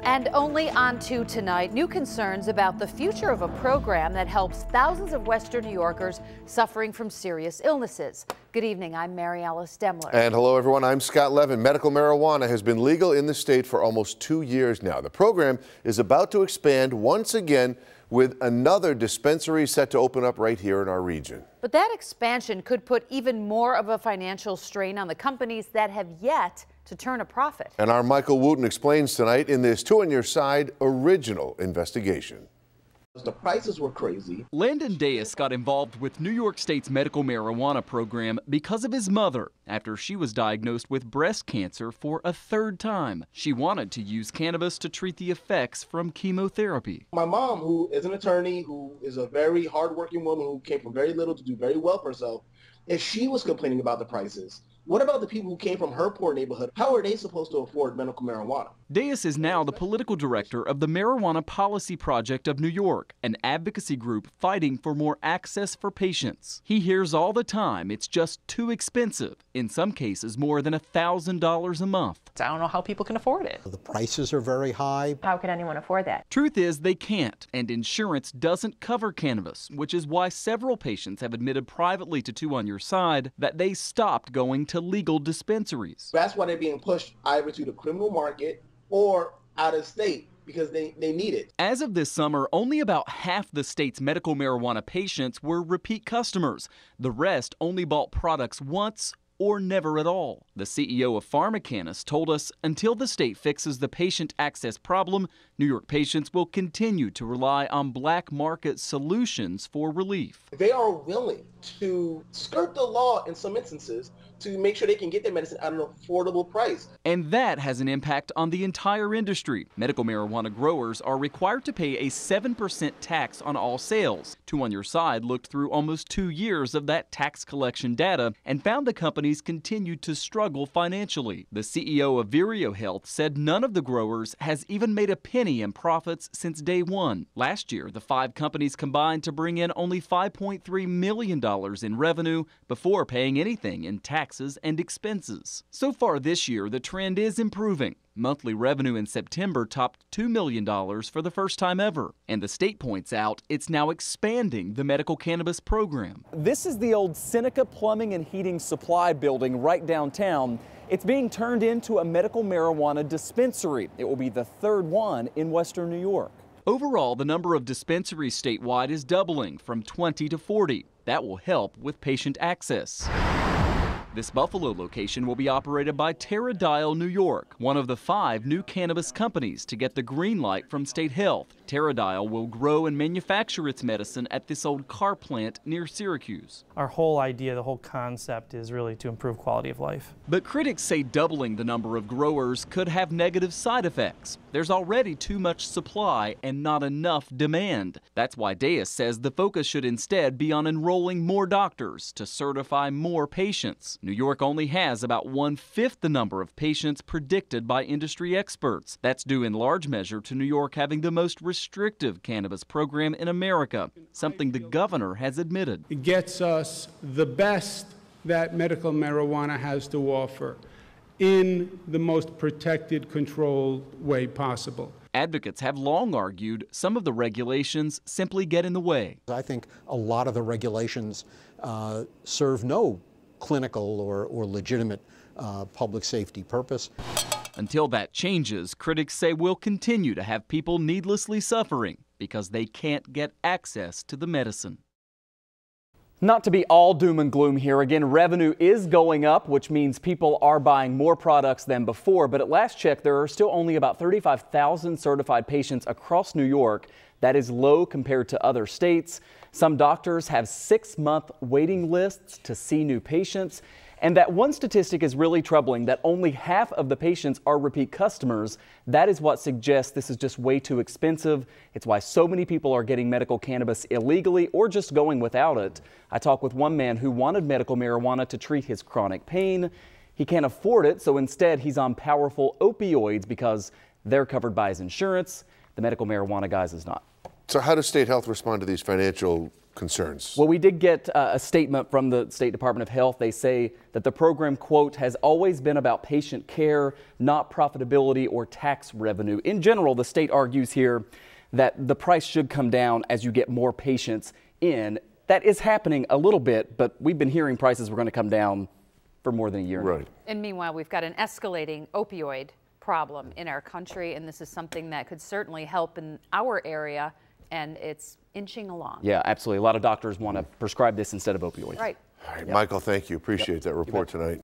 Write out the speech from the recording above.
And only on to tonight, new concerns about the future of a program that helps thousands of Western New Yorkers suffering from serious illnesses. Good evening, I'm Mary Alice Demler. And hello everyone, I'm Scott Levin. Medical marijuana has been legal in the state for almost 2 years now. The program is about to expand once again with another dispensary set to open up right here in our region. But that expansion could put even more of a financial strain on the companies that have yet to turn a profit. And our Michael Wooten explains tonight in this Two on Your Side original investigation. The prices were crazy. Landon Deus got involved with New York State's medical marijuana program because of his mother after she was diagnosed with breast cancer for a third time. She wanted to use cannabis to treat the effects from chemotherapy. My mom, who is an attorney, who is a very hardworking woman who came from very little to do very well for herself, if she was complaining about the prices, what about the people who came from her poor neighborhood? How are they supposed to afford medical marijuana? Deus is now the political director of the Marijuana Policy Project of New York, an advocacy group fighting for more access for patients. He hears all the time it's just too expensive, in some cases more than $1,000 a month. I don't know how people can afford it. The prices are very high. How can anyone afford that? Truth is they can't, and insurance doesn't cover cannabis, which is why several patients have admitted privately to Two on Your Side that they stopped going to legal dispensaries. That's why they're being pushed either to the criminal market or out of state because they need it. As of this summer, only about half the state's medical marijuana patients were repeat customers. The rest only bought products once or never at all. The CEO of PharmaCannabis told us until the state fixes the patient access problem, New York patients will continue to rely on black market solutions for relief. They are willing to skirt the law in some instances to make sure they can get their medicine at an affordable price. And that has an impact on the entire industry. Medical marijuana growers are required to pay a 7% tax on all sales. Two on Your Side looked through almost 2 years of that tax collection data and found the companies continued to struggle financially. The CEO of Vireo Health said none of the growers has even made a penny in profits since day one. Last year, the 5 companies combined to bring in only $5.3 million in revenue before paying anything in taxes and expenses. So far this year, the trend is improving. Monthly revenue in September topped $2 million for the first time ever. And the state points out it's now expanding the medical cannabis program. This is the old Seneca Plumbing and Heating Supply building right downtown. It's being turned into a medical marijuana dispensary. It will be the third one in Western New York. Overall, the number of dispensaries statewide is doubling from 20 to 40. That will help with patient access. This Buffalo location will be operated by Terradial New York, one of the 5 new cannabis companies to get the green light from State Health. Terradial will grow and manufacture its medicine at this old car plant near Syracuse. Our whole idea, the whole concept is really to improve quality of life. But critics say doubling the number of growers could have negative side effects. There's already too much supply and not enough demand. That's why Deus says the focus should instead be on enrolling more doctors to certify more patients. New York only has about 1/5 the number of patients predicted by industry experts. That's due in large measure to New York having the most restrictive cannabis program in America, something the governor has admitted. It gets us the best that medical marijuana has to offer in the most protected, controlled way possible. Advocates have long argued some of the regulations simply get in the way. I think a lot of the regulations serve no clinical or legitimate public safety purpose. Until that changes, critics say we'll continue to have people needlessly suffering because they can't get access to the medicine. Not to be all doom and gloom here, again, revenue is going up, which means people are buying more products than before. But at last check, there are still only about 35,000 certified patients across New York. That is low compared to other states. Some doctors have 6-month waiting lists to see new patients. And that one statistic is really troubling, that only half of the patients are repeat customers. That is what suggests this is just way too expensive. It's why so many people are getting medical cannabis illegally or just going without it. I talked with one man who wanted medical marijuana to treat his chronic pain. He can't afford it, so instead he's on powerful opioids because they're covered by his insurance. The medical marijuana guys is not. So how does state health respond to these financial concerns. Well, we did get a statement from the State Department of Health. They say that the program, quote, has always been about patient care, not profitability or tax revenue. In general, the state argues here that the price should come down as you get more patients in. That is happening a little bit, but we've been hearing prices were going to come down for more than a year now. And meanwhile, we've got an escalating opioid problem in our country, and this is something that could certainly help in our area, and it's inching along. Yeah, absolutely. A lot of doctors want to prescribe this instead of opioids. Right. All right, Michael, thank you. Appreciate that report tonight.